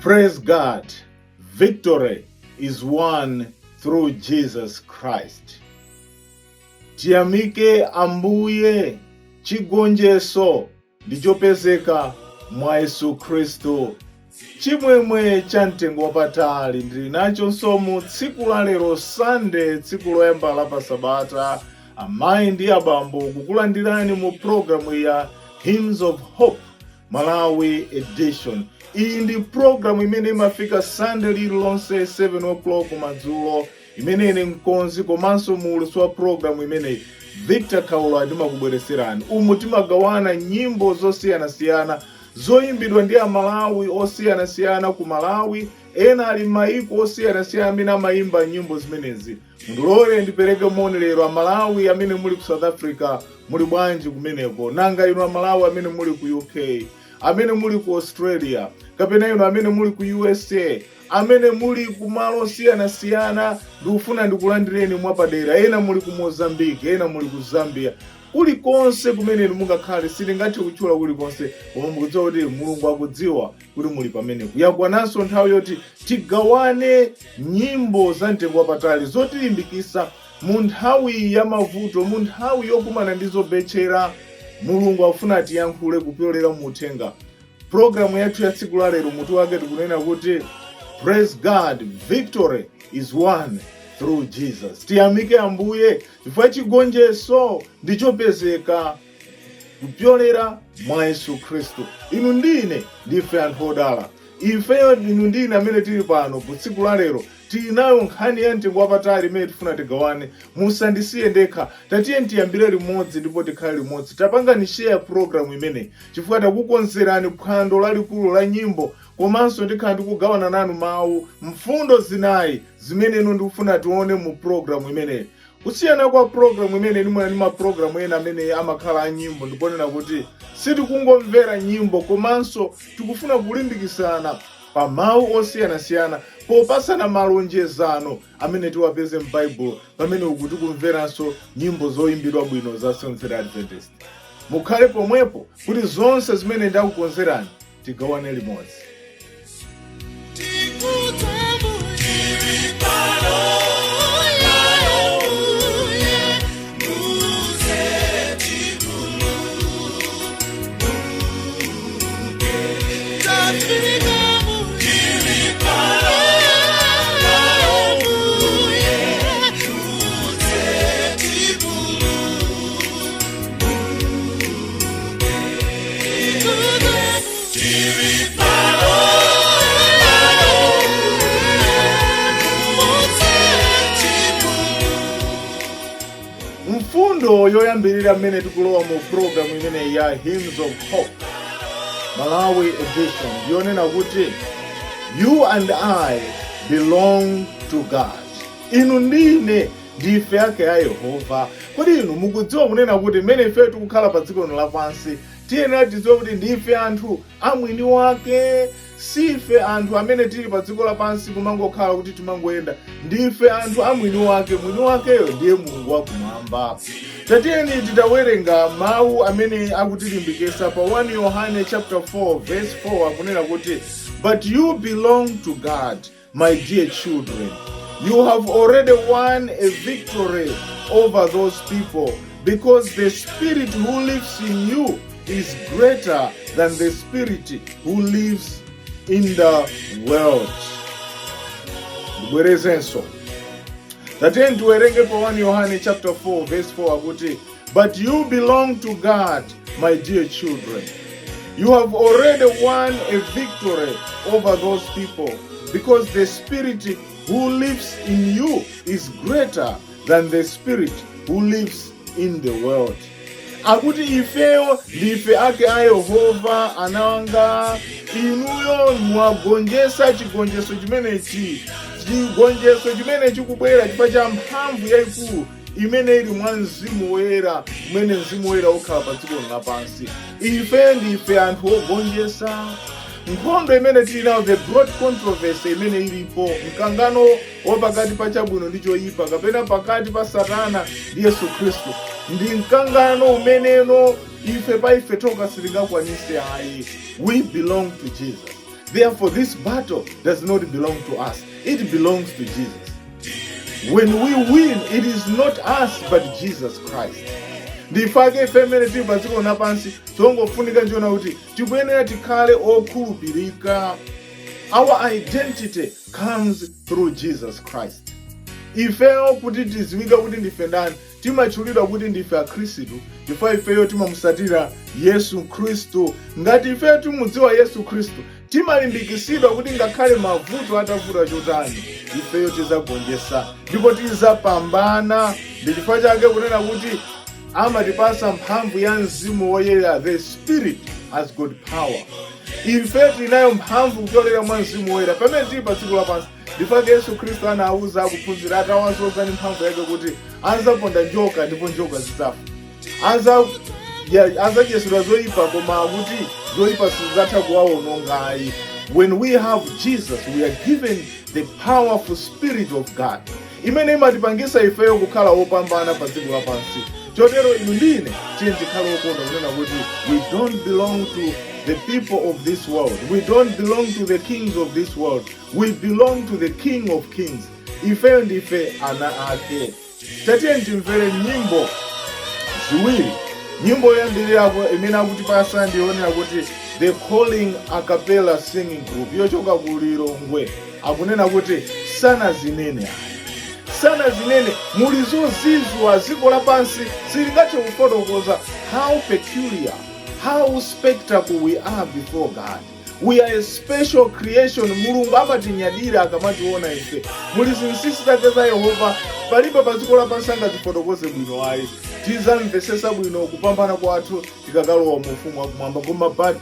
Praise God. Victory is won through Jesus Christ. Tiyamike Ambuye, chigonjeso ndichopezeka mwa Yesu Kristu. Chimwemwe cha mtengo wapatali ndili nacho nsomu tsiku la lero Sunday, tsiku loyamba la Pasabata. Amayi ndi abambo kukulandirani mu programu ya Hymns of Hope Malawi edition. Iyi ndi programu imene imafika Sunday lililonse 7 o'clock madzulo, imene ine mkonzi komanso muulutsi wa programu imene Victor Khaula ndimakubweretserani. Umu timagawana nyimbo zosiyanasiyana zoyimbidwa ndi Amalawi osiyanasiyana ku Malawi, ena ali maiko osiyanasiyana amene amayimba nyimbo zimenezi. Mundilole ndipereke moni lero Amalawi amene muli ku South Africa, muli bwanji kumeneko? Nanga inu Amalawi amene muli ku UK, amene muli ku Australia, kapena inu amene muli ku USA, amene muli ku malo osiyanasiyana, ndikufuna ndikulandireni mwapadera. Ena muli ku Mozambique, ena muli ku Zambia, kulikonse kumene mungakhale sindingathe kutchula kulikonse, koma mukudziwa kuti Mulungu akudziwa kuti muli pamenepo. Yakwananso nthawi yoti tigawane nyimbo za mtengo wapatali zotilimbikitsa mu nthawi ya mavuto, mu nthawi yokumana ndi zobetchera. Mulungu afuna atiyankhule kupyolera mu uthenga. Programu yathu ya tsiku la lero mutu wake tikunena kuti Praise God, victory is won through Jesus. Tiyamike Ambuye chifukwa chigonjeso ndichopezeka kupyolera mwa Yesu Kristu. Inu ndine ndife anthu odala. Ifeyo inu ndine amene tili pano ku tsiku la lero tinayo nkhani ya mtengo wapatali imene tifuna tigawane. Musandisiye ndekha, tatiye tiyambire limodzi ndipo tikhale limodzi. Tapangani share programu imene chifukwa takukonzerani phwando lalikulu la nyimbo, komanso ndikhala ndikugawana nanu mawu mfundo zinayi zimene inu ndikufuna tione mu programu imene. Kusiyana kwa programu imene ndi maprogramu ena amene amakhala a nyimbo, ndiponena kuti sitikungomvera nyimbo, komanso tikufuna kulimbikitsana pa mawu osiyanasiyana popasana malonjezano amene tiwapeze m'Bible pamene ukuti kumveranso nyimbo zoyimbidwa bwino za Seventh Adventist. Mukhale pomwepo kuti zonse zimene ndakukonzerani tigawane limodzi. Mfundo yoyambirira amene tikulowa mu program imene ya Hymns of Hope Malawi edition yonena kuti you and I belong to God. Inu ndine ndife ake ya Yehova. Kodi inu mukudziwa kunena kuti mmene ife tikukhala pa dziko lino lapansi tiyenera tidziwe kuti ndife anthu a mwini wake. Sife anthu amene tili pa dziko lapansi kumangokhala kuti timangoyenda. Ndife anthu a mwini wake. Mwini wakeyo ndiye Mulungu wakumwamba. Tatiyeni titawerenga mawu amene akutilimbikitsa pa 1 Yohane chapter 4 verse 4 akunena kuti but you belong to God, my dear children. You have already won a victory over those people because the spirit who lives in you is greater than the spirit who lives in the world. Bwerezenso. Tatiyeni tiwerenge pa 1 Yohane chapter 4 verse 4 akuti but you belong to God, my dear children. You have already won a victory over those people because the spirit who lives in you is greater than the spirit who lives in the world. Akuti ifeyo ndife ake a Yehova anawanga. Inuyo mwagonjesa chigonjeso chimenechi. Chigonjeso chimene chikubwera chifukwa cha mphamvu yayikulu imene ili mwa Mzimu Woyera, imene Mzimu Woyera ukhala pa dziko lapansi. Ife ndife anthu ogonjesa. Nkhondo imene tili nayo, the broad controversy imene ilipo, mkangano wapakati pa chabwino ndi choyipa, kapena pakati pa Satana ndi Yesu Kristu, ndi mkangano umeneno ife pa ife toka sitingakwanise ayi. We belong to Jesus. Therefore, this battle does not belong to us. It belongs to Jesus. When we win, it is not us, but Jesus Christ. Ndifake family tili padziko lapansi, tongofunika njiona kuti tikuyenera tikhale okhulupirika. Our identity comes through Jesus Christ. Ifeyo kuti tiziwika kuti ndife ndani, timatchulidwa kuti ndife akhristu, chifukwa ifeyo timamusatira Yesu Khristu. Ngati ifeyo timudziwa Yesu Khristu, timalimbikitsidwa kuti ngakhale mavuto atavuta chotani, ifeyo tizagonjetsa ndipo tizapambana. Ndi chifukwa chake kunena kuti amatipasa mphamvu ya mzimu woyera. The Spirit has got power. Ifeyo tinayo mphamvu kuchokera mwa mzimu woyera pamene tili pa dziko lapansi. Ndifake Yesu Khristu anawuza akuphunzira atawazoza ndi mphamvu yake kuti azaponda njoka ndipo njoka zidzafa. Azadyetsedwa zoyipa koma kuti zoyipa sizatha kuwawononga. When we have Jesus, we are given the powerful Spirit of God, imene imatipangisa ifeyo kukhala wopambana pa dziko lapansi. Chotero inu ndine tiye tikhale wokonda kunena kuti we don't belong to the people of this world. We don't belong to the kings of this world. We belong to the King of Kings. Ifeyo ndife ana ake. Tatiye timvere nyimbo ziwiri. Nyimbo yoyambirirapo imene akutipasa ndionera kuti The Calling a cappella singing group yochoka ku Lilongwe akunena kuti sana zinene. Sana zinene muli zozizwa dziko lapansi silingathe kufotokoza how peculiar, how spectacle we are before God. We are a special creation. Mulungu amatinyadira akamationa ife. Muli zinsinsi zake za Yehova palibe pa dziko lapansi angazifotokoze bwino ayi. Tizamvesesa bwino kupambana kwathu tikakalowa mu ufumu wakumwamba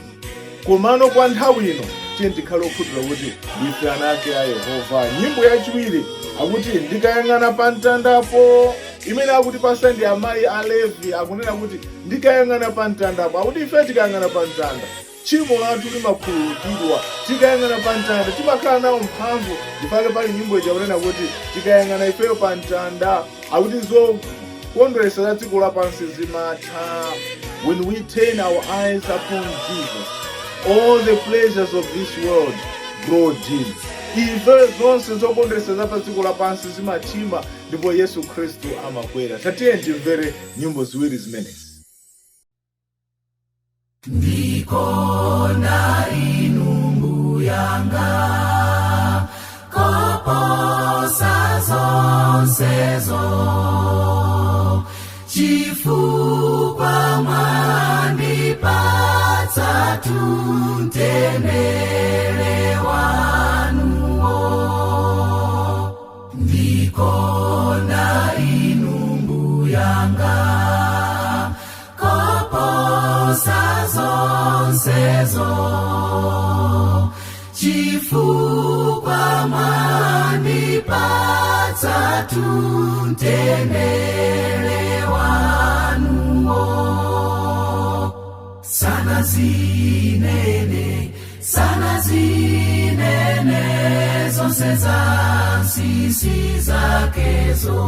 komano kwa nthawi ino tiye tikhale okhutira kuti ndife ana ake a Yehova. Nyimbo yachiwiri akuti ndikayang'ana pa mtandapo, imene akutipasa ndi amayi a Levi akunena kuti ndikayang'ana pa mtandapo. Akuti ife tikayang'ana pa mtanda tchimo lathu limakhululukidwa. Tikayang'ana pa mtanda timakhala nawo mphamvu. Ndifake pali nyimbo ikunena kuti tikayang'ana ifeyo pa mtanda akuti zokondweretsa za dziko lapansi zimatha. When we turn our eyes upon Jesus, all the pleasures of this world grow dim. Ife zonse zokondweretsa za pa dziko lapansi zimathima ndipo Yesu Khristu amakwera. Tatiye timvere nyimbo ziwiri zimenezi. Ndikona inumbu yanga koposa zonsezo chifukwa mwandipatsa mtendere wanuwo. Ndikona inumbu yanga koposa zonsezo chifukwa mwandipatsa mtendere wanuwo. Sana zinene zonse za nsisi zakezo.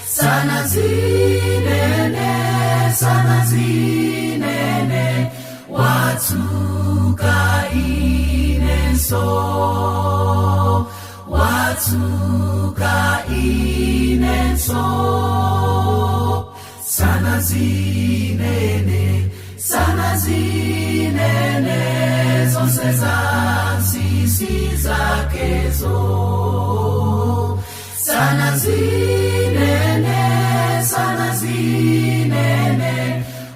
Sana zinene watsuka inenso. Watsuka inenso. Sana zinene zonse za nsisi zakezo. Sana zinene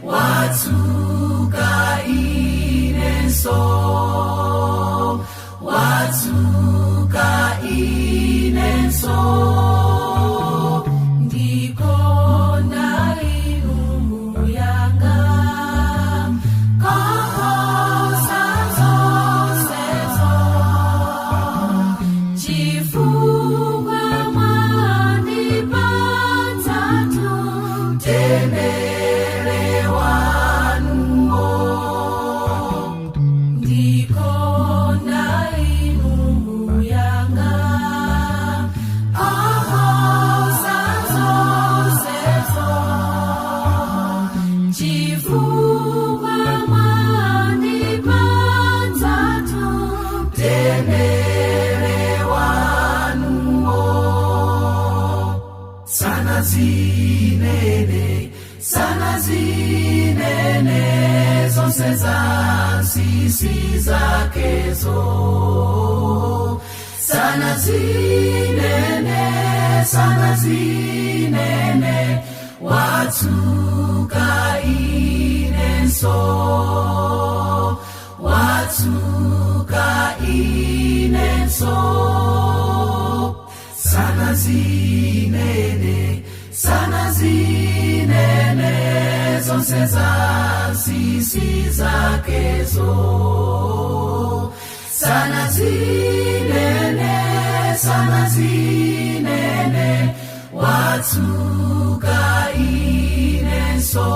watsuka inenso. Watsuka inenso. Ndikona inumbu yanga koposa zonsezo chifukwa mwandipatsa zinene, sana zinene, zonse zansisi zakezo. Sana zinene, watuka inenso, watuka inenso. Sana zinene, zonse zansisi zakezo. Sana zinene, watuka inenso,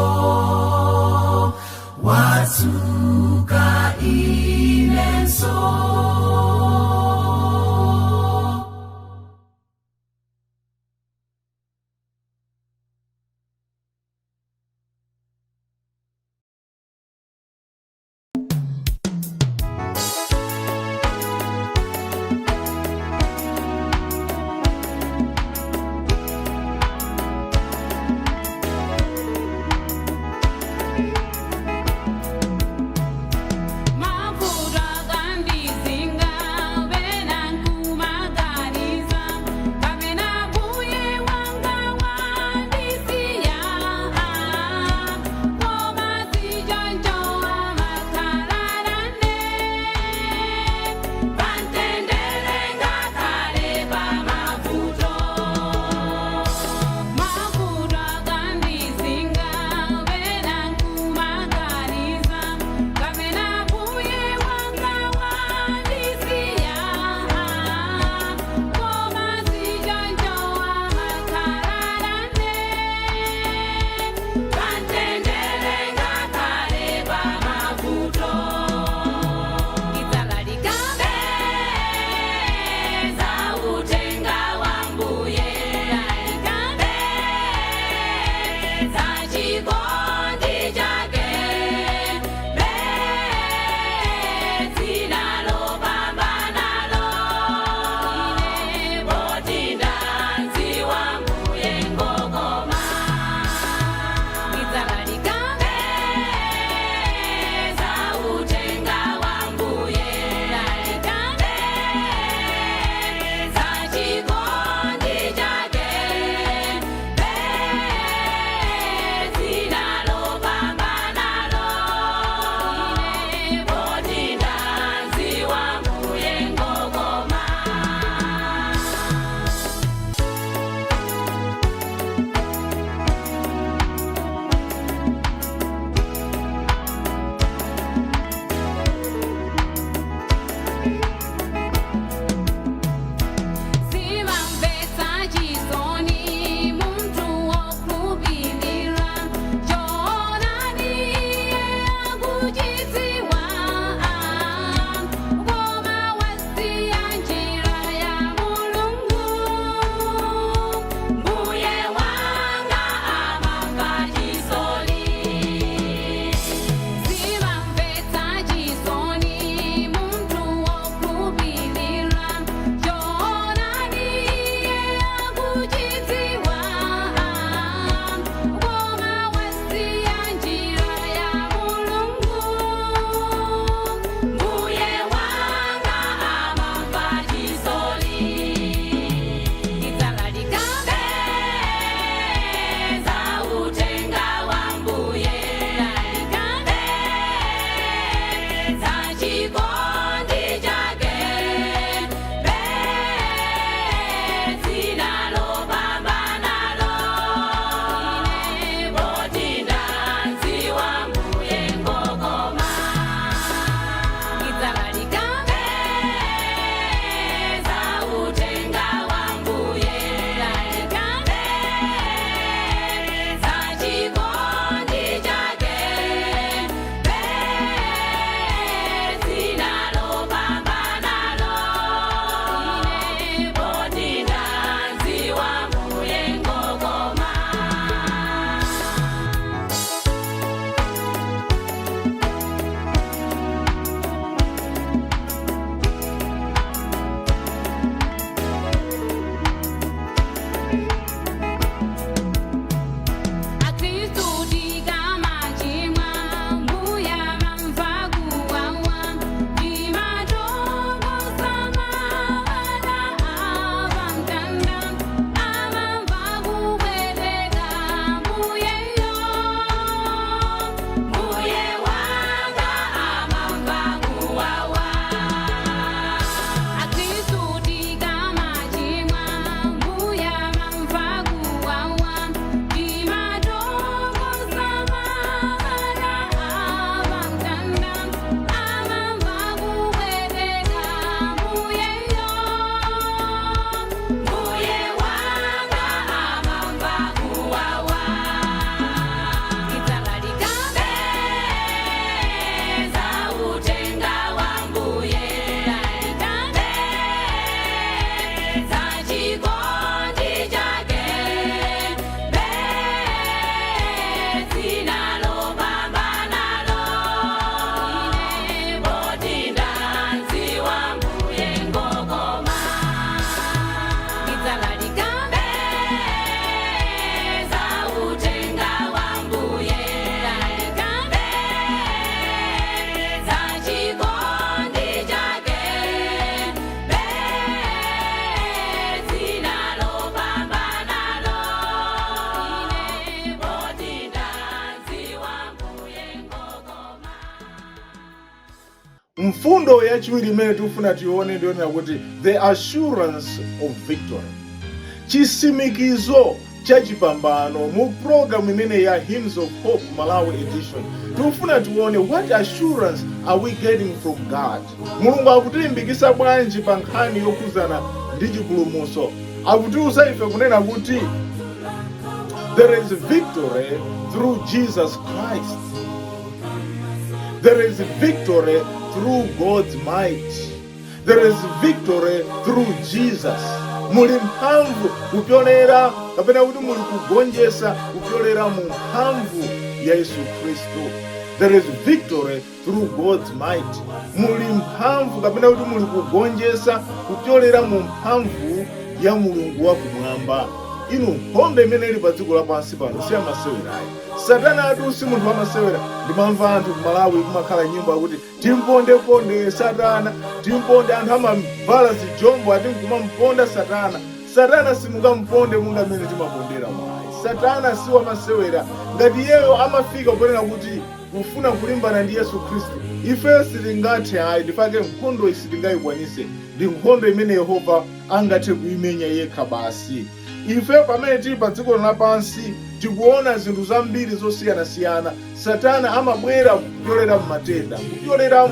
watuka inenso. Mfundo yachiwiri imene tikufuna tione ndiyonena kuti the assurance of victory. Chisimikizo chachipambano mu program imene ya Hymns of Hope Malawi edition. Tikufuna tione what assurance are we getting from God. Mulungu akutilimbikisa bwanji pa nkhani yokhuzana ndi chipulumutso. Akutiuza ife kunena kuti there is victory through Jesus Christ. There is victory through God's might. There is victory through Jesus. Muli mphamvu kupyolera kapena kuti muli kugonjesa kupyolera mu mphamvu ya Yesu Kristo. There is victory through God's might. Muli mphamvu kapena kuti muli kugonjesa kupyolera mu mphamvu ya Mulungu wakumwamba. Inu nkhondo imene ili pa dziko lapansi pano si amasewerayi. Satana atu si munthu amasewera. Ndimamva anthu ku Malawi kumakhala nyimbo akuti timponde Satana, timponde, anthu amavala zijombo ati nkumamponda Satana. Satana simukamponde munga amene timapondera mwayi. Satana si wamasewera. Ngati iyeyo amafika kunena kuti kufuna kulimbana ndi Yesu Kristo, ife sitingathe ayi, ndifake nkhondo sitingayikwanise. Ndi nkhondo imene Yehova angathe kuimenya yekha basi. Ife pamene tili pa dziko lapansi tikuona zinthu zambiri zosiyanasiyana. Satana amabwera kupyolera matenda, kupyolera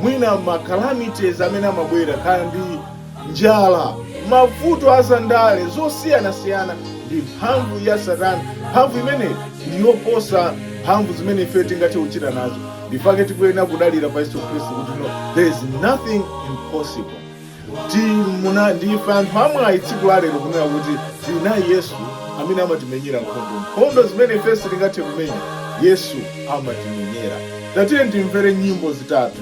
mwina calamities amene amabwera kana ndi njala, mavuto asandale zosiyanasiyana. Ndi mphamvu ya Satana. Mphamvu imene ndiyoposa mphamvu zimene ife tingathe kuchita nazo. Ndifake tikuyenera kudalira pa Yesu Kristo kuti no, there is nothing impossible. Ndife anthu amwayi tsiku la lero kunena kuti tinayi Yesu amene amatimenyera nkhondo zimene ife sitingathe kumenya, Yesu amatimenyera. Tatiye ndimvere nyimbo zitatu.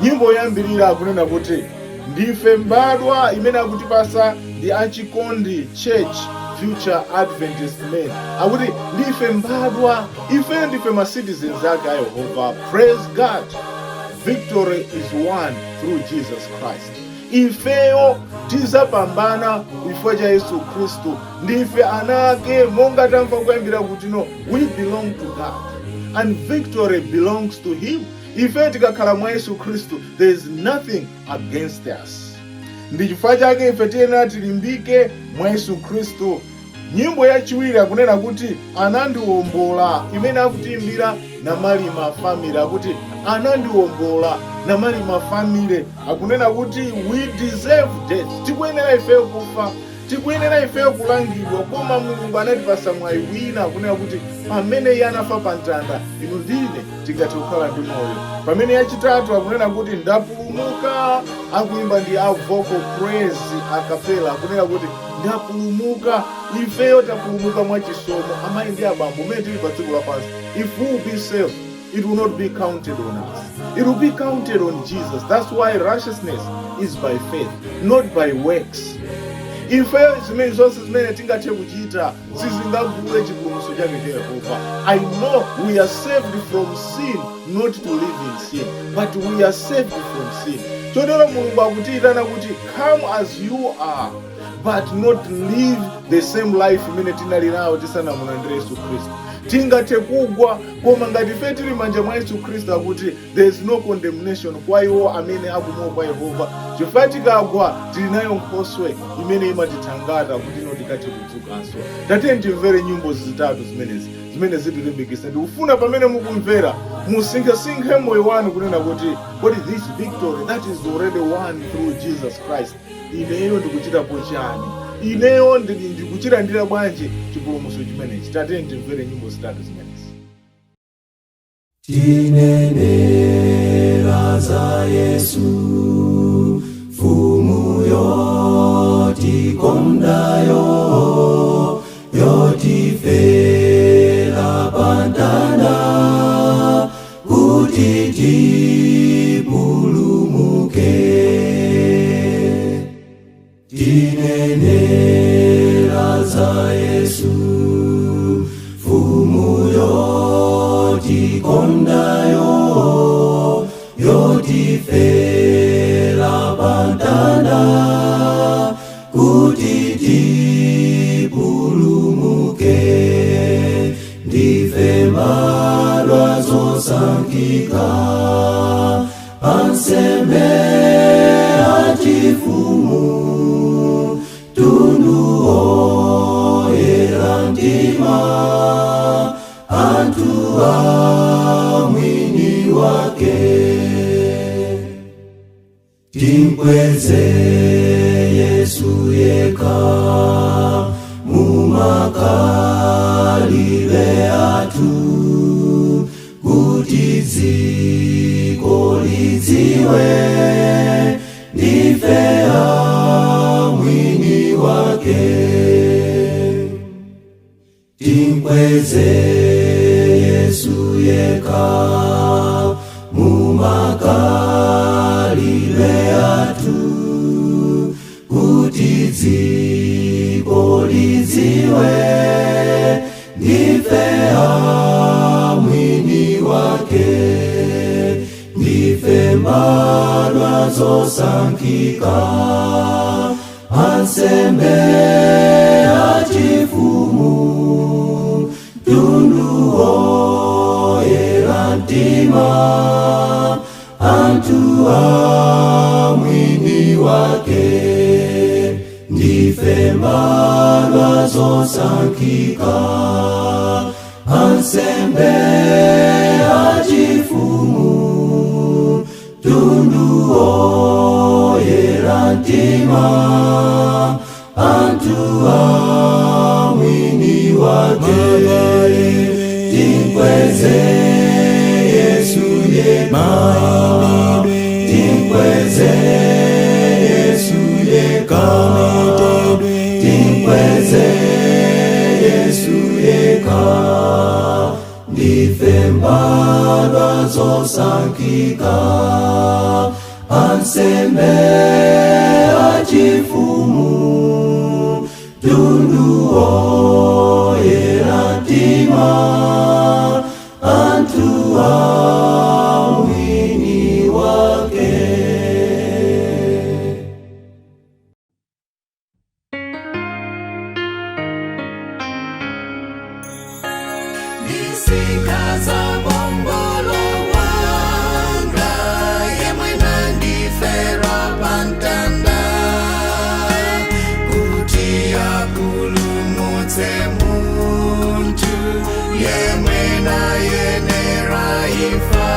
Nyimbo yoyambirira akunena kuti ndife mbadwa imene akutipasa ndi achikondi Church Future Adventist Men. Akuti ndife mbadwa, ife ndife ma citizens ake a Yehova. Praise God. Victory is won through Jesus Christ. Ifeyo tizapambana chifukwa cha Yesu Kristo. Ndife anake monga tamva kuyambira kuti no, we belong to God and victory belongs to him. Ife tikakhala mwa Yesu Kristo, there is nothing against us. Ndi chifukwa chake ife tiyenera tilimbike mwa Yesu Kristo. Nyimbo yachiwiri akunena kuti anandiwombola, imene akutiimbira na Malima family akuti anandiwombola na Malima family. Akunena kuti we deserve death. Tikuyenera ife kufa, tikuyenera ife kulangidwa, koma Mulungu anatipasa mwayi wina. Akunena kuti pamene iye anafa pa mtanda, inu ndine tingathe kukhala ndi moyo. Pamene yachitatu akunena kuti ndapulumuka, akuimba ndi a vocal praise acapella. Akunena kuti ndapulumuka, ifeyo tapulumuka mwa chisomo. Amayi ndi abambo umene tili pa dziko lapansi, if we will be saved, it will not be counted on us. It will be counted on Jesus. That's why righteousness is by faith, not by works. Ifeyo zimene zonse zimene tingathe kuchita sizingagule chipulumutso chake cha Yehova. I know we are saved from sin, not to live in sin, but we are saved from sin. Chotero Mulungu akutiyitana kuti come as you are, but not live the same life imene tinali nayo tisanamulandire Yesu Kristo. Tingathe kugwa, koma ngati ife tili manja mwa Yesu Kristo akuti there is no condemnation kwa iwo amene akumopa Yehova. Chifukwa tikagwa tili nayo Nkhoswe imene imatithangata kuti ino tikathe kudzukanso. Tatiye ndimvere nyimbo zitatu zimene zitilimbikitsa. Ndikufuna pamene mukumvera musinkhe moyo wanu kunena kuti what is this victory that is already won through Jesus Christ. Ineyo ndikuchitapo chani? Ineyo ndikuchilandira bwanji chipulumutso chimenechi? Tatiye ndimvere nyimbo zitatu zimenezi. Tinenera za Yesu, mfumu yotikondayo, yotifera pantanda, kuti tipulumuke. Tinenera za Yesu, mfumu yotikondayo, yotifera pantanda, kuti tipulumuke. Ndife mbadwa zosankhika, ansembe achifumu tundu oyera mtima anthu a mwini wake timkweze Yesu yekha mumakalire athu kuti dziko lidziwe ndife a mwini wake timkweze Yesu yekha mumakalire athu kuti dziko lidziwe ndife a mwini wake ndife mbadwa zosankhika ansembe achifumu tundu oyera mtima anthu a mwini wake ndife mbadwa zosankhika ansembe achifumu tundu oyera mtima anthu a mwini wake timkweze Yesu yekha timkweze Yesu yekha timkweze Yesu yekha ndife mbadwa zosankhika ansembe achifumu tundu oyera mtima anthu a mwini wake Nisikaza bombolo wanga yemwe nandifera pantanda kuti apulumutse munthu yemwe nayenera imfa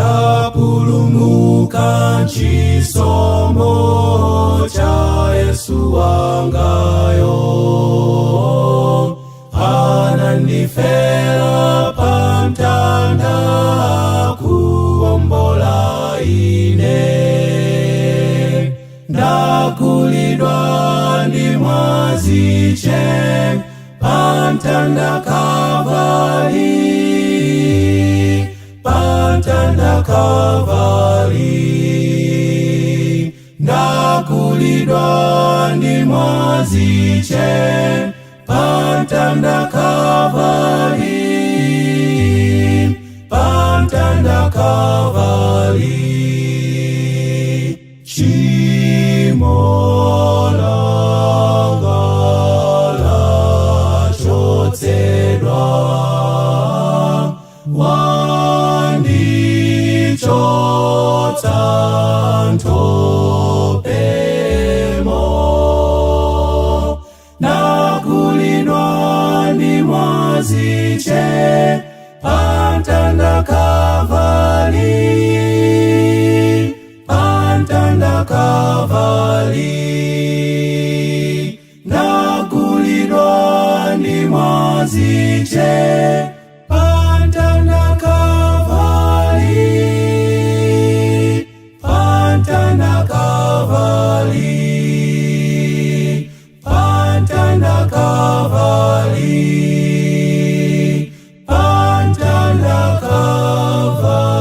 ndapulumuka chisomo cha Yesu wangayo, anandifera pamtanda kuombola ine, ndakulidwa ndi mwaziche pamtanda Kalvari, pamtanda Kalvari, ndakulidwa ndi mwaziche pamtanda Kalvari, pamtanda Kalvari. Chimo langa lachotsedwa, wandichotsa ntopemo, ndakulidwa ndi mwaziche pamtanda Kalvari, pamtanda Kalvari, ndakulidwa ndi mwaziche pamtanda Kalvari, pamtanda Kalvari, pamtanda Kalvari, pamtanda Kalvari.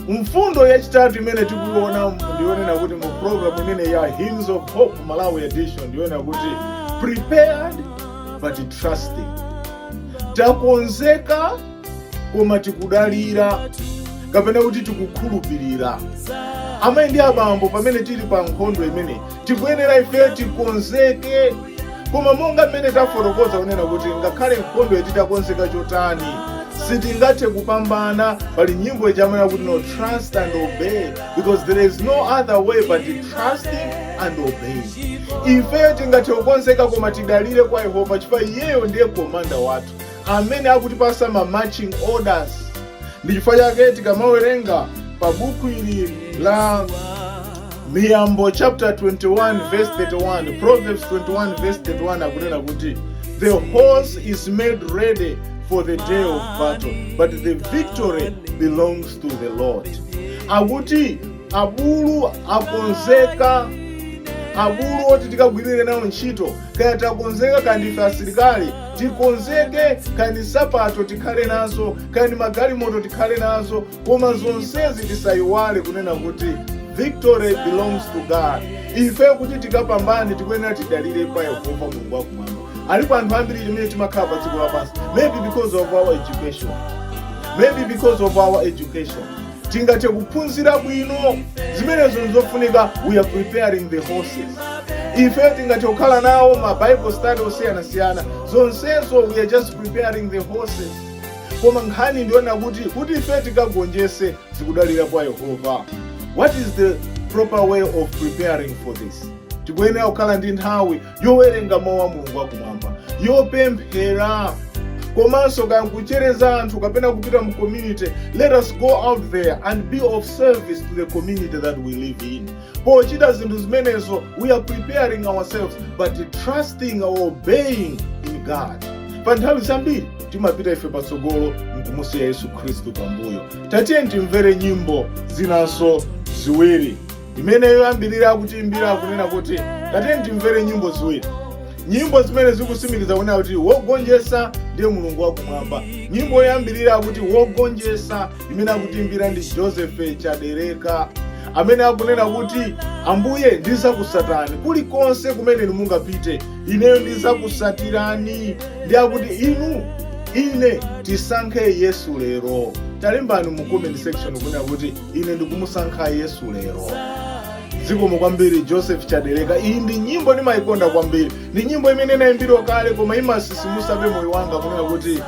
Mfundo yachitatu imene tikuiona ndionena kuti mu program imene ya Hymns of Hope Malawi edition ndionena kuti prepared but trusting. Takonzeka koma tikudalira kapena kuti tikukhulupirira. Amayi ndi abambo pamene tili pa nkhondo imene tikuyenera ife tikonzeke, koma monga mmene tafotokoza kunena kuti ngakhale nkhondo yetitakonzeka chotani sitingathe kupambana. Pali nyimbo ijamana kuti no, trust and obey, because there is no other way but trusting and obeying. Ife tingathe kukonzeka koma tidalire kwa Yehova chifukwa iyeyo ndiye komanda wathu amene akutipasa ma marching orders. Ndi chifukwa chake tikamawerenga pa buku ili la Miyambo chapter 21 verse 31, Proverbs 21 verse 31 akunena kuti the horse is made ready for the day of battle, but the victory belongs to the Lord. Akuti abulu akonzeka, abulu oti tikagwirire nawo ntchito, kaya takonzeka kandi ife asilikali tikonzeke, kandi sapato tikhale nazo, kandi magalimoto tikhale nazo, koma zonsezi tisayiwale kunena kuti victory belongs to God. Ife kuti tikapambane tikuyenera tidalire pa Yehova Mulungu wakumwamba. Alipo anthu ambiri imene timakhala pa dziko lapansi, maybe because of our education, maybe because of our education tingathe kuphunzira bwino zimenezo nzofunika. We are preparing the horses. Ife tingathe kukhala nawo ma Bible study osiyanasiyana, zonsezo we are just preparing the horses. Koma nkhani ndiona kuti ife tikagonjese zikudalira kwa Yehova. What is the proper way of preparing for this? Tikuyenera kukhala ndi nthawi yowerenga mawu a Mulungu wakumwamba, yopemphera, komanso kuchereza anthu kapena kupita mu community. Let us go out there and be of service to the community that we live in. Pochita zinthu zimenezo, we are preparing ourselves but trusting or obeying in God. Pa nthawi zambiri timapita ife patsogolo nkumusiya Yesu Khristu pambuyo. Tatiye timvere nyimbo zinanso ziwiri imene yoyambirira kutiimbira kunena kuti tatiye timvere nyimbo ziwiri. Nyimbo zimene zikusimikiza kunena kuti wogonjesa ndiye Mulungu wakumwamba. Nyimbo yoyambirira kuti wogonjesa imene akutiimbira ndi Joseph Chadereka, amene akunena kuti Ambuye ndizakusatani kulikonse kumene mungapite, ineyo ndizakusatirani. Ndi akuti ine tisankhe Yesu lero. Talimbani mu comment section kunena kuti ine ndikumusankha Yesu lero. Zikomo kwambiri Joseph Chadereka. Iyi ndi nyimbo ndimayikonda kwambiri. Ndi nyimbo imene inayimbidwa kale koma imasisimusa moyo wanga kunena kuti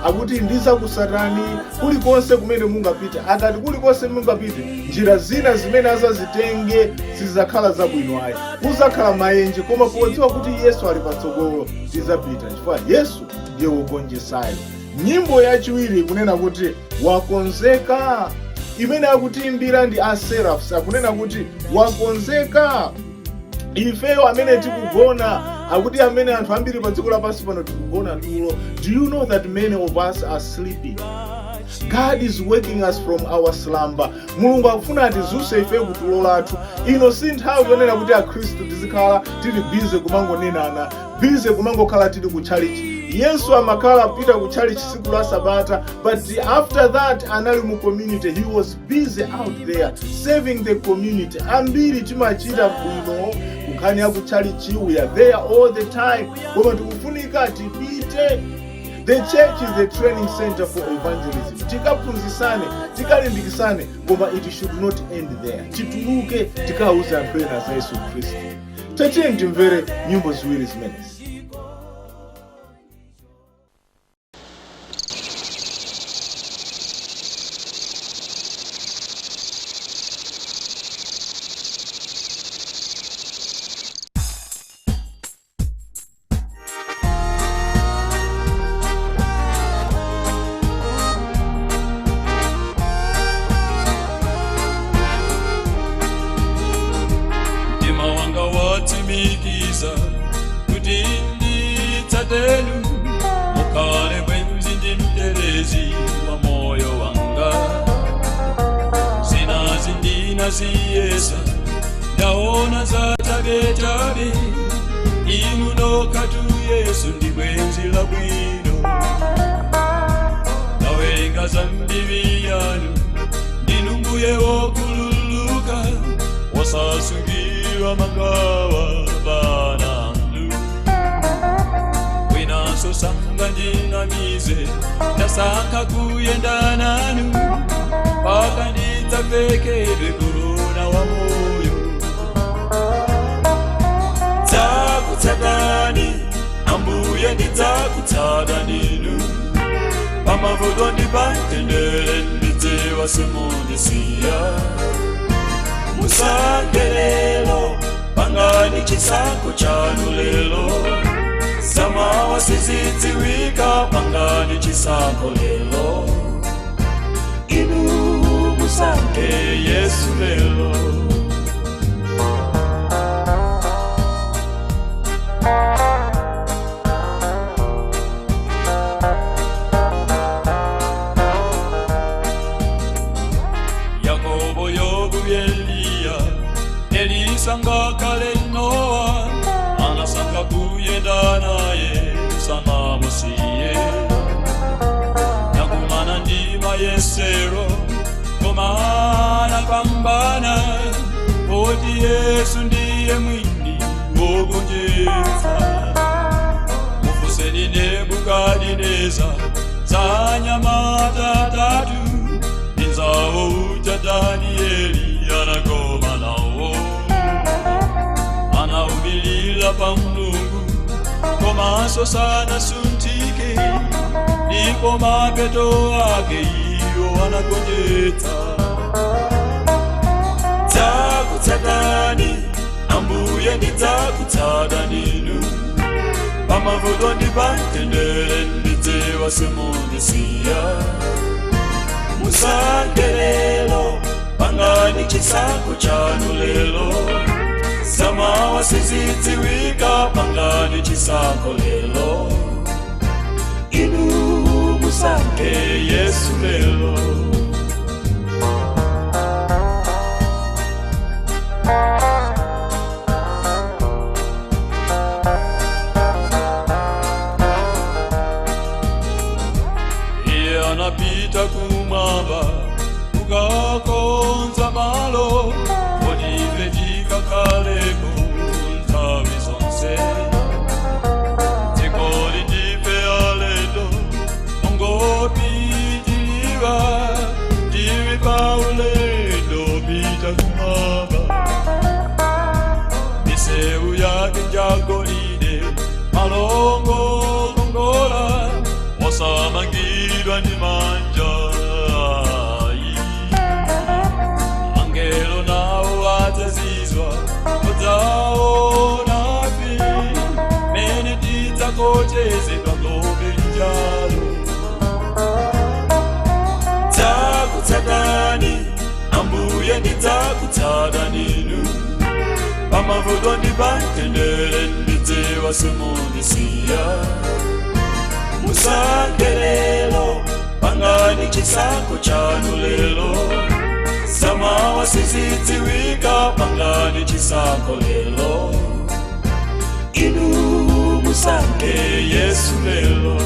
akuti ndizakusatani kulikonse kumene mungapite. Akati kulikonse mungapite, njira zina zimene azazitenge sizakhala zabwino ayi, kuzakhala maenje, koma podziwa kuti Yesu ali patsogolo tizapita, chifukwa Yesu ndiye wogonjetsayo. Nyimbo yachiwiri kunena kuti wakonzeka, imene akutiimbira ndi Aserafs, akunena kuti wakonzeka. Ifeyo amene tikugona, akuti amene anthu ambiri pa dziko lapansi pano tikugona tulo. Do you know that many of us are sleeping? God is waking us from our slumber. Mulungu akufuna atizuse ifeyo kutulo lathu. Ino si nthawi yonena kuti akhristu tizikhala tili bize kumangonenana, bize kumangokhala tili kutchalichi. Yesu amakhala apita kutchalichi tsiku la Sabata, but after that anali mu community. He was busy out there serving the community. Ambiri timachita bwino kukhani ya kutchalichi, we are there all the time, koma tikufunika tipite. The church is the training center for evangelism. Tikaphunzisane, tikalimbikisane, koma it should not end there. Tituluke tikauza anthu ena za Yesu Kristu. Tatiye timvere nyimbo ziwiri zimenezi. Watimikiza kuti nditsatenu mukale bwenzi ndi mterezi wa moyo wanga. Zinazi ndinaziyesa ndaona zatabetabe, inu nokatu Yesu ndi bwenzi la bwino. Nawerenga zambibi yanu ndinu mbuye wokululuka, wasasungirwa mangawa banandu. Winaso sanga ndinamize ndasanka kuyenda nanu, paka nditsapekedwe korona wa moyo. Dzakutsatani ambuye ndidzakutsata ninu, pamavuto ndipamtendere ndidzewa simundisiya. Musange lelo pangani chisankho chanu lelo, samawa sizidziwika pangani chisankho lelo. Inu musange Yesu lelo. Yakobo yobu Eliya, Elisanga kale Noa, anasanga kuyenda naye sana musiye. Nakumana ndima Yesero, komana pambana, oti Yesu ndiye mwini wogonjetsa. Mufuseni Nebukadineza, zanyamata tatu, inzawo uja Danieli anagoma nawo. Anaumilila pa Mulungu, komanso sana suntike, ndipo mapeto ake iyo anagonjetsa. Dzakutsatani ambuye ndidzakutsata ninu, pamavuto ndipamtendere ndidzewa simundisiya. Musange lelo pangani chisankho chanu lelo, samawa sizidziwika pangani chisankho lelo. Inu musange Yesu lelo. Iye anapita kumwamba kukakonza malo, odive tikakaleko nthawi zonse. Dzikoli ndife alendo ongopitiliva, ndiwe paulendo pita kumwamba. Misewu yake njagolide malongo kongola, wasamangirira mavuto ndipantendere ndidziwa simundisiya. Musange lelo pangani chisankho chanu lelo, samawa sizidziwika pangani chisankho lelo. Inu musange Yesu lelo.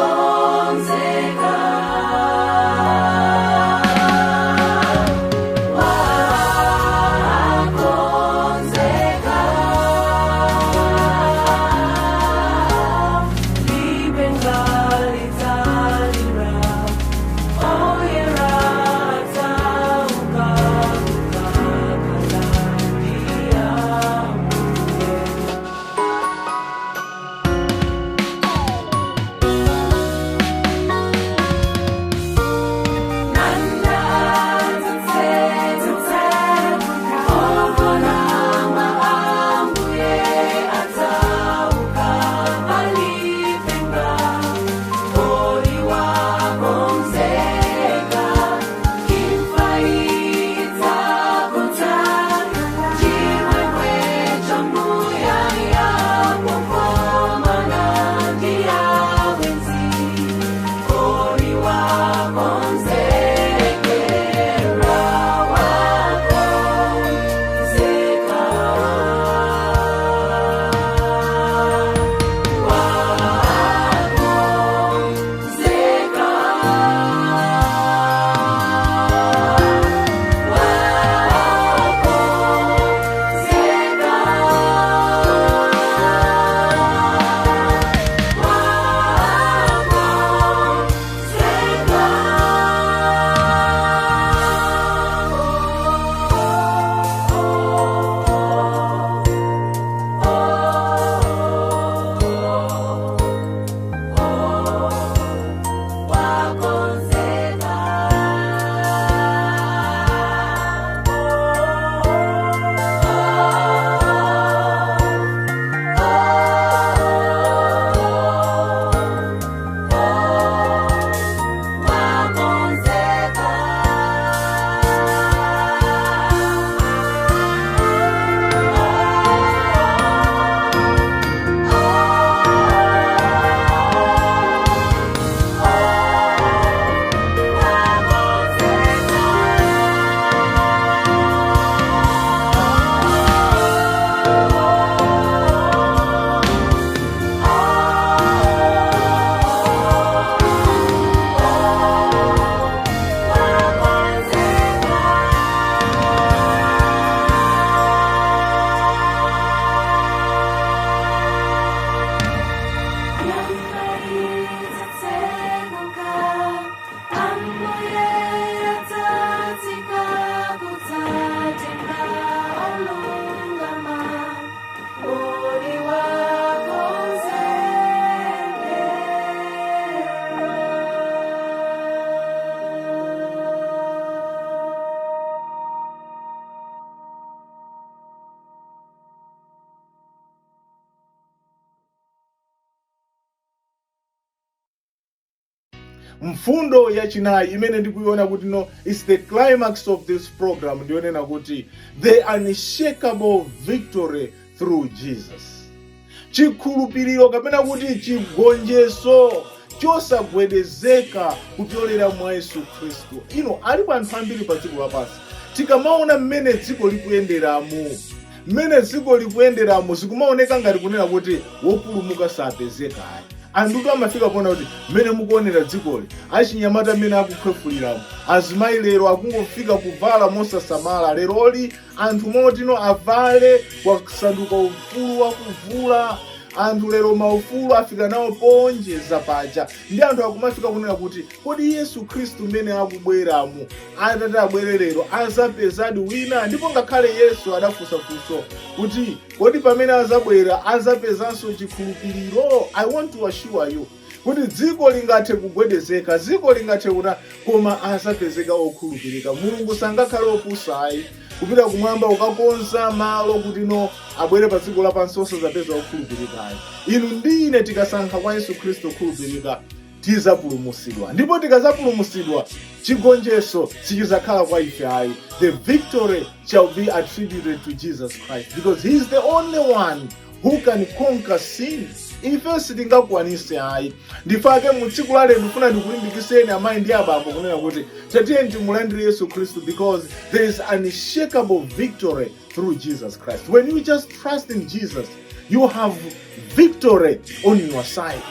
Wakonzeka mfundo yachinayi imene ndikuiona kuti no is the climax of this program ndionena kuti the unshakable victory through Jesus. Chikhulupiriro kapena kuti chigonjeso chosagwedezeka kupyolera mwa Yesu Khristu. Alipo anthu ambiri pa dziko lapansi tikamaona mmene dziko likuyenderamo zikumaoneka ngati kunena kuti wopulumuka sapezeka. Anthu amafika pona kuti mmene mukuonera dzikoli achinyamata amene akukhwefuliramo azimayi lero akungofika kuvala mosasamala. Leroli anthu motino avale kwasanduka ufulu wakuvula. Anthu lero maufulu afika nawo ponjeza paja. Ndi anthu akumafika kunena kuti kodi Yesu Khristu mmene akubweramo atati abwere lero azapezadi wina. Ndipo ngakhale Yesu adafunsafunso kuti kodi pamene azabwera azapezanso chikhulupiriro. I want to assure you kuti dziko lingathe kugwedezeka, dziko lingathe kuna koma azapezeka okhulupirika. Mulungu sangakhale opusayi kupita kumwamba ukakonza malo kuti no abwere pa dziko lapansi osazapeza okhulupirika. Inu ndine tikasankha kwa Yesu Khristu okhulupirika tizapulumusidwa. Ndipo tikazapulumusidwa chigonjeso sichizakhala kwa ife ayi. The victory shall be attributed to Jesus Christ because he is the only one who can conquer sin. Ife sitingakwanise ayi. Ndifake mu tsiku la lero ndifuna ndikulimbikiseni amayi ndi abambo kunena kuti tatiye timulandire Yesu Khristu because there is unshakable victory through Jesus Christ. When you just trust in Jesus, you have victory on your side.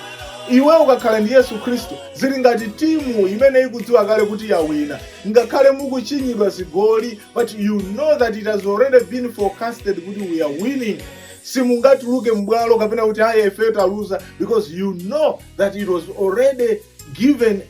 Iwe ukakhala ndi Yesu Khristu zili ngati timu imene ikudziwa kale kuti yawina. Ngakhale mukuchinyidwa zigoli, but you know that it has already been forecasted kuti we are winning. Simungatuluke mbwalo kapena kuti hayi ife taluza because you know that it was already given.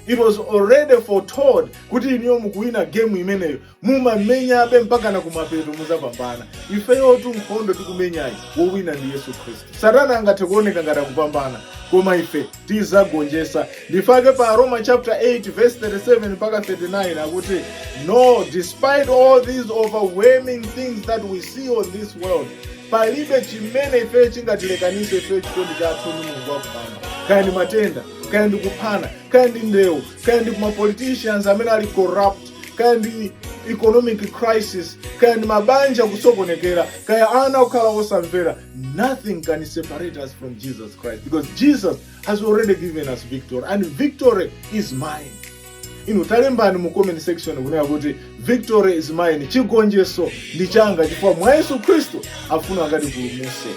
It was already foretold kuti iniyo mukuwina game imeneyo mumamenya abe mpaka na kumapeto muzapambana. Ifeyo tu nkhondo tikumenyayi wowina ndi Yesu Khristu. Satana angathe kuoneka ngati akupambana koma ife tizagonjesa. Ndifake pa Roma chapter 8 verse 37 mpaka 39 akuti no, despite all these overwhelming things that we see on this world, palibe chimene ife chingatilekanise ife chikondi chathu ndi Mulungu wakumwamba. Kaya ndi matenda, kaya ndi kuphana, kaya ndi ndewu, kaya ndi kuma politicians amene ali corrupt, kaya ndi economic crisis, kaya ndi mabanja kusokonekera, kaya ana okhala osamvera, nothing can separate us from Jesus Christ because Jesus has already given us victory and victory is mine. Talembani mu comment section kunena kuti victory is mine. Chigonjeso ndi changa chifukwa mwa Yesu Khristu afuna ngati pulumuse.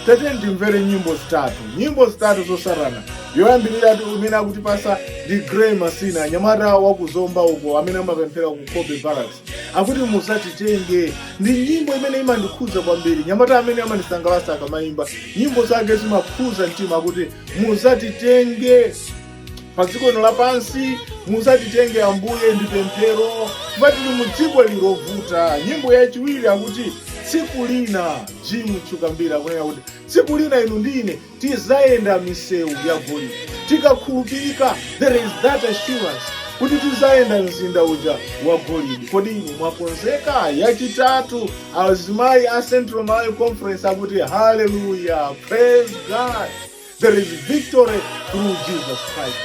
Tatiye ndimvere nyimbo zitatu zosarana. Yoyambirira imene akutipasa ndi Gray Masina, nyamata wakuzomba uko amene amapemphera ku Kobe Barracks. Akuti musatitenge. Ndi nyimbo imene imandikhudza kwambiri. Nyamata amene amandisangalatsa akamayimba. Nyimbo zake zimakhudza mtima akuti musatitenge pa dziko lapansi, musatitenge Ambuye ndi pemphero pati mu dziko lilovuta. Nyimbo yachiwiri akuti tsiku lina Jim Chukambira kunena kuti tsiku lina inu ndine tizayenda misewu ya golide. Tikakhulupirika, there is that assurance kuti tizayenda mzinda uja wa golide. Kodi inu mwakonzeka? Yachitatu azimayi a Central Malawi Conference akuti hallelujah, praise God. There is victory through Jesus Christ.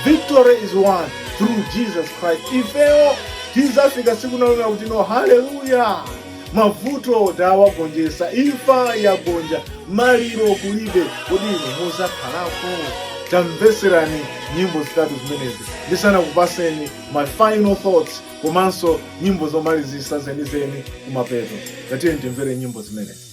Victory is won through Jesus Christ. Ifeo tizafika siku naona kuti no hallelujah. Mavuto dawagonjesa, ifa yagonja, maliro kulibe, kodi inu muzakhalako. Tamveserani nyimbo zitatu zimenezi. Ndisana kupaseni my final thoughts komanso nyimbo zomalizisa zenizeni kumapeto. Tatiye ndimvere nyimbo zimenezi.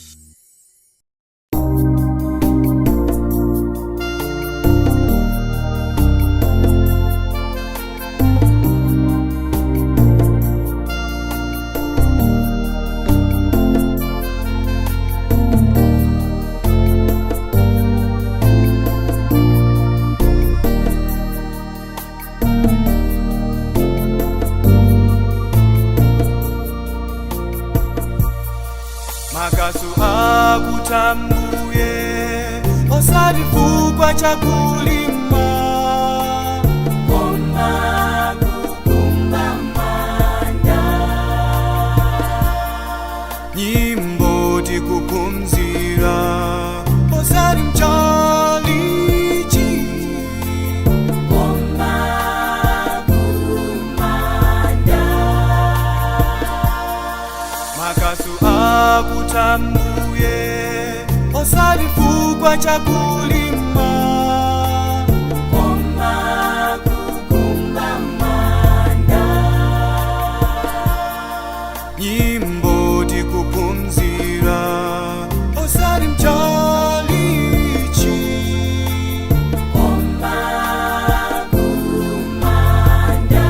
Makasu akutambuye osarifukwa chakulima Koma kukumba manda Nyimbo tikupumzira osari mchalichi chakulima Koma kukumba manda nyimbo tikupumzira osari mchalichi Koma kumanda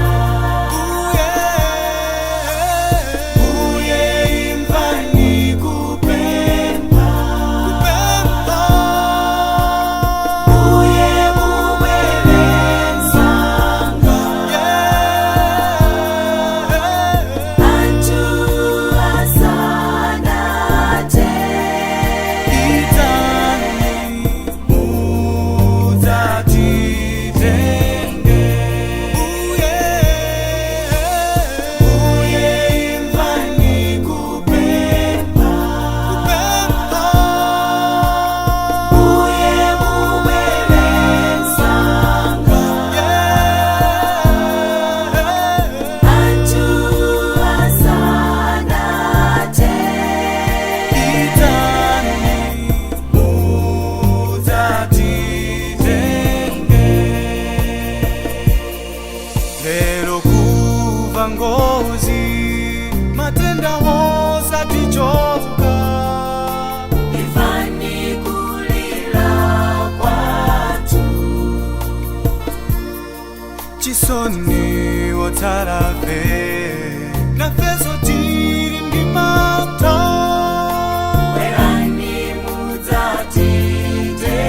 uye imvani kupemba Uye mubwele nsanga Antu asanate Uye mubwele nsanga Antu asanate lero kuva ngozi matenda osatichoka Ifani kulila kwatu chisoni wotarafe na feso tiri ndimata Werani mudzatitenge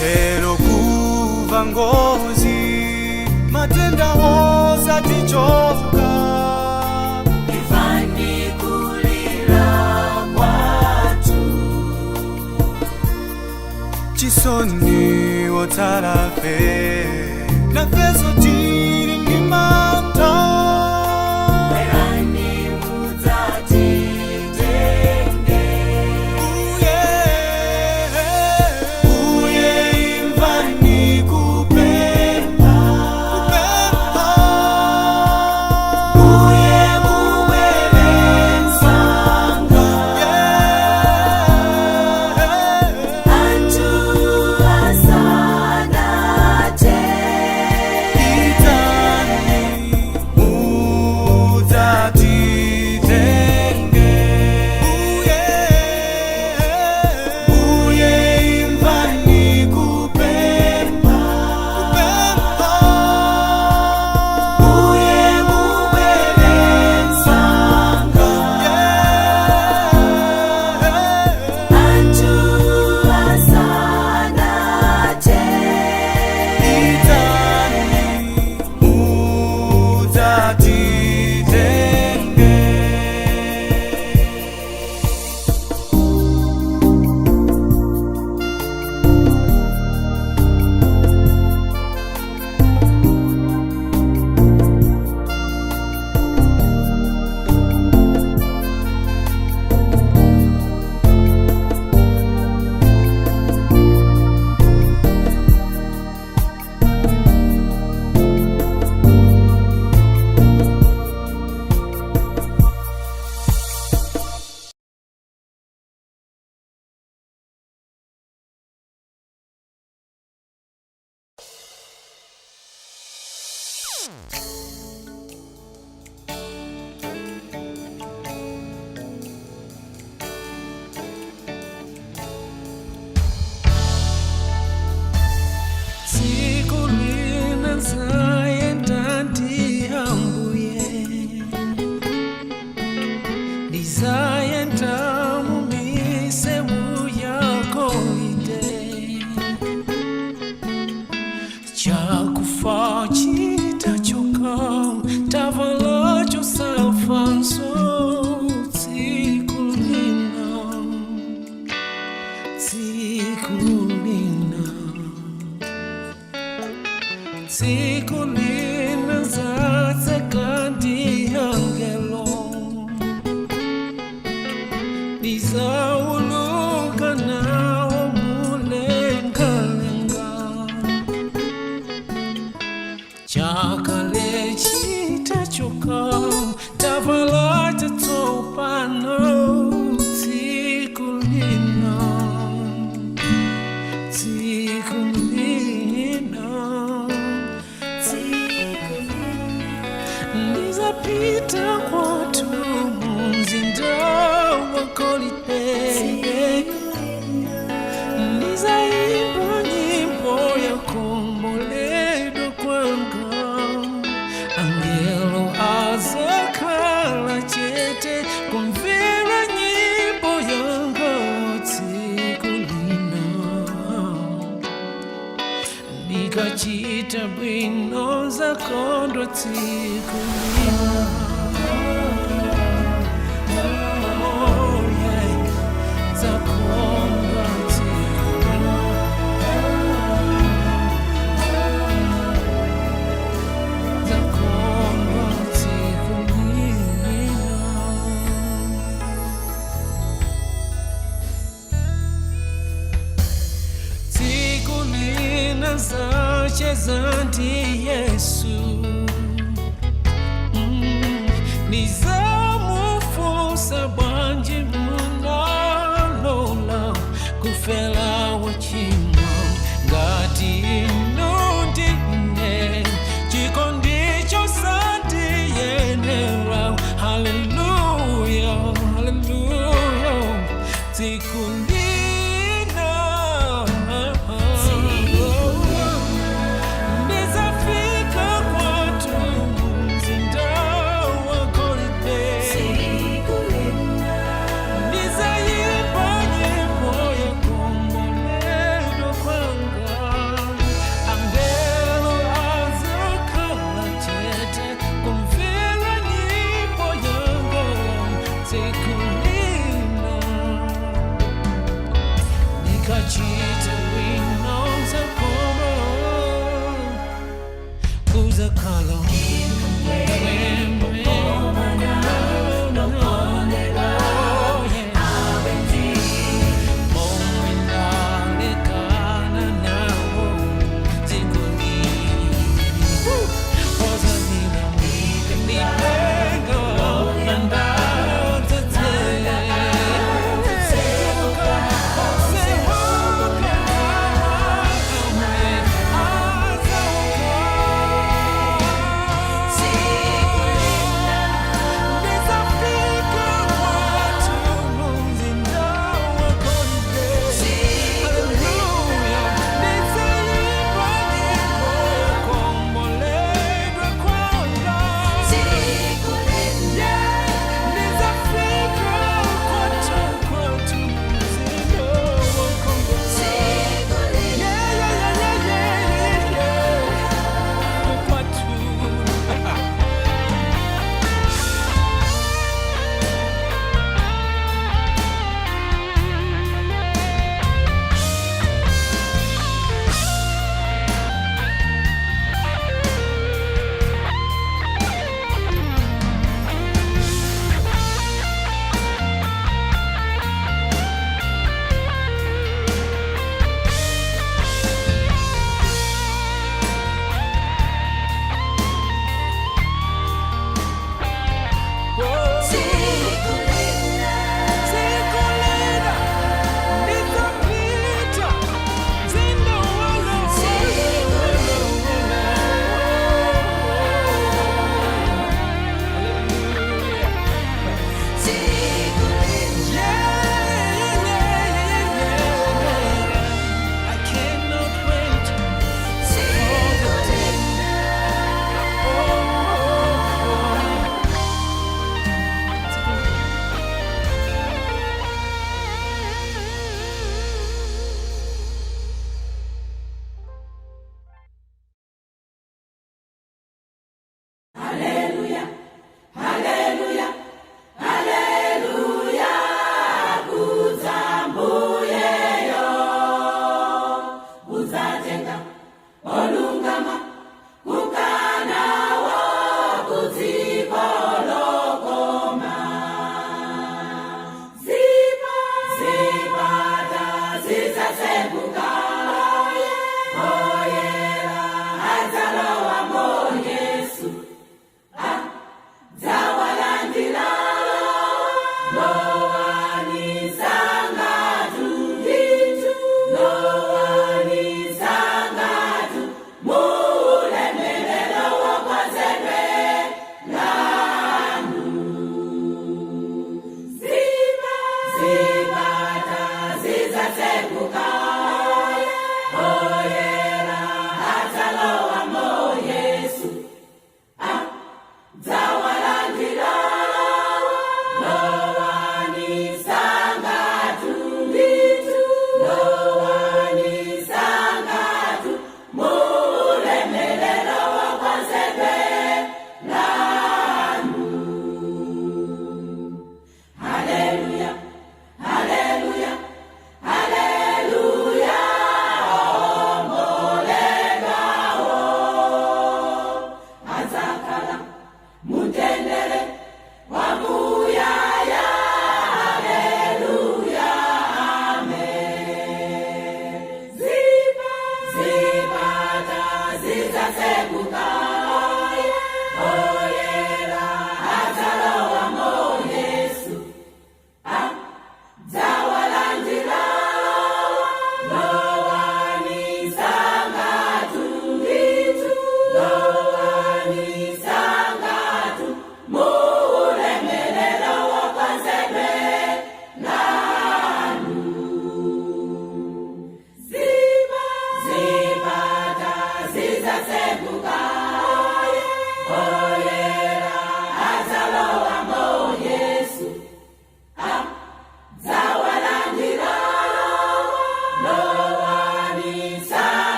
lero kuva ngozi matenda osatichoka Ifani kulila kwatu chisoni wotarafe na feso tiri ndimata Werani mudzatitenge uye imvani kupemba Uye mubwele nsanga Antu asanate Uye mubwele nsanga Antu asanate Sikulina zasekandi angelo Nizauluka nawo mulengalenga Chakale chitachoka Tavala chatopano Sikulina Tikulina Nizapita kwatu mzinda wakolipe Nizaimba nyimbo ya komboledo kwanga Angelo azakala chete kumvera nyimbo yanga Tikulina Nikachita bwino zakondo Tikulina Oh yeah Zakondo Tikulina Zakondo Tikulina Tikulina zachezanti Yesu Nizamufusa banji munalola Kufela wachimwa ngati inundine Chikondicho santi yenera Hallelujah, hallelujah Tikulina Nizafika kwatu mzinda wakolipe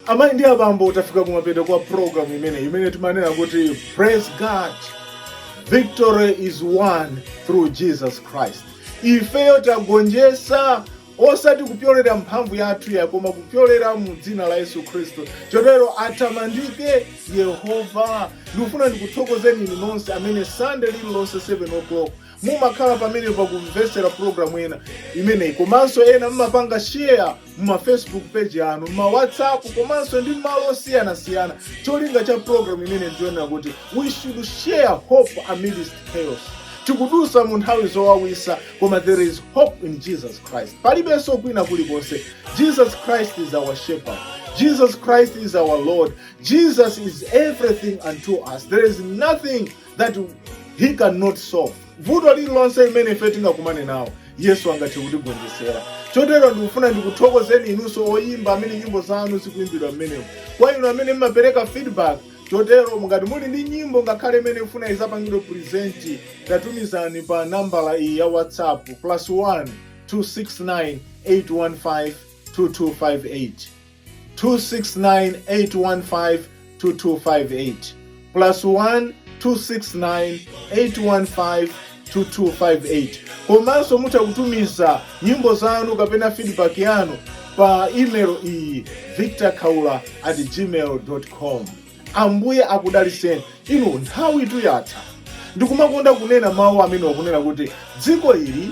Amayi ndi abambo tafika kumapeto kwa program imene timanena kuti praise God, victory is won through Jesus Christ. Ifeyo tagonjesa osati kupyolera mphamvu yathu ya koma kupyolera mu dzina la Yesu Kristo. Chotero atamandike Yehova. Ndikufuna ndikuthokozeni inu nonse amene Sunday lililonse 7 o'clock mumakhala pamene pakumvesera program ina imeneyi, komanso ena mumapanga share muma Facebook page anu, muma WhatsApp, komanso ndi malo osiyanasiyana. Cholinga cha program imene ndiona kuti we should share hope amidst chaos. Tikudusa mu nthawi zowawisa koma there is hope in Jesus Christ. Palibenso kwina kulikonse. Jesus Christ is our shepherd. Jesus Christ is our Lord. Jesus is everything unto us. There is nothing that he cannot solve. Vuto lililonse imene ife tingakumane nawo Yesu angathe kutigonjesera. Chotero ndikufuna ndikuthokozeni inunso oyimba amene nyimbo zanu zikuimbidwa mmenemo. Kwa inu amene mmapereka feedback, chotero mungati muli ndi nyimbo ngakhale imene ifuna izapangidwe present, tatumizani pa nambala iyi ya WhatsApp +1 269 815 2258 269 815 2258 +1 269 815 2258. Komanso mutha kutumiza nyimbo zanu kapena feedback yanu pa email iyi victorkhaula@gmail.com. Ambuye akudaliseni. Inu nthawi itu yatha. Ndikumakonda kunena mawu amene wakunena kuti dziko ili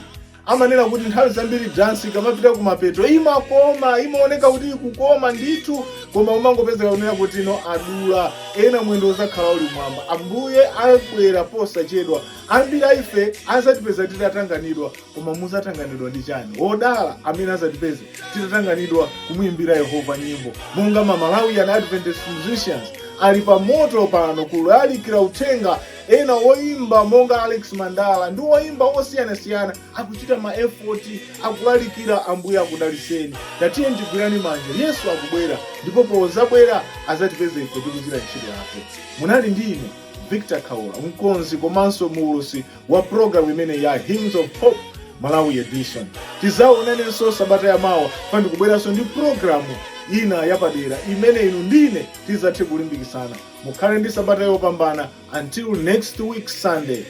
amanena kuti nthawi zambiri dansi kamapita kumapeto imakoma, imaoneka kuti ikukoma ndithu, koma umangopezeka kunena kuti ino adula ena mwendo uzakhala uli mwamba. Ambuye abwera posachedwa. Ambiri ife azatipeza titatanganidwa, koma muzatanganidwa ndi chani? Odala amene azatipeza titatanganidwa kumuimbira Yehova nyimbo. Monga Malawi and Adventist musicians ali pa moto pano kulalikira uthenga, ena woimba monga Alex Mandala ndi woimba osiyanasiyana akuchita ma effort akulalikira. Ambuye akudaliseni. Tatiye ndigwirani manja. Yesu akubwera ndipo pozabwera azatipeza ife tikuchita ntchito yake. Munali ndi ine Victor Khaula, mkonzi komanso muulusi wa program imene ya Hymns of Hope Malawi edition. Tizaonanenso sabata ya mawa pa ndikubweranso ndi programu ina yapadera imene inu ndine tizathe kulimbikisana. Mukhale ndi sabata yopambana. Until next week Sunday.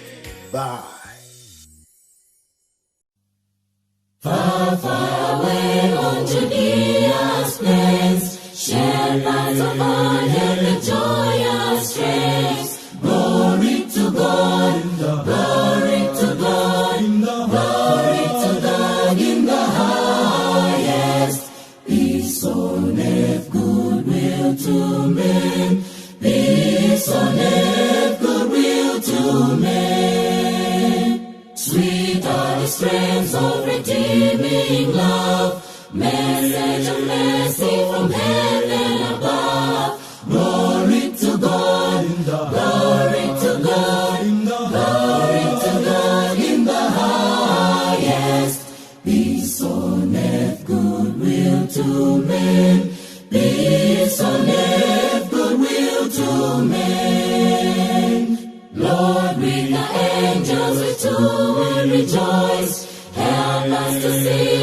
Bye. Far, far away on Judea's plains, shepherds of God and the joyous strains. Glory to God, glory to God, glory to God in the highest. Peace on earth, goodwill to men. Peace on earth, goodwill to men. Sweet are the strains of redeeming love, message of mercy from heaven above. Glory to God, glory to God, glory to God in the highest. Peace on earth, goodwill to men. Peace on earth, goodwill to men. Lord, with the angels we too will rejoice. Help us to see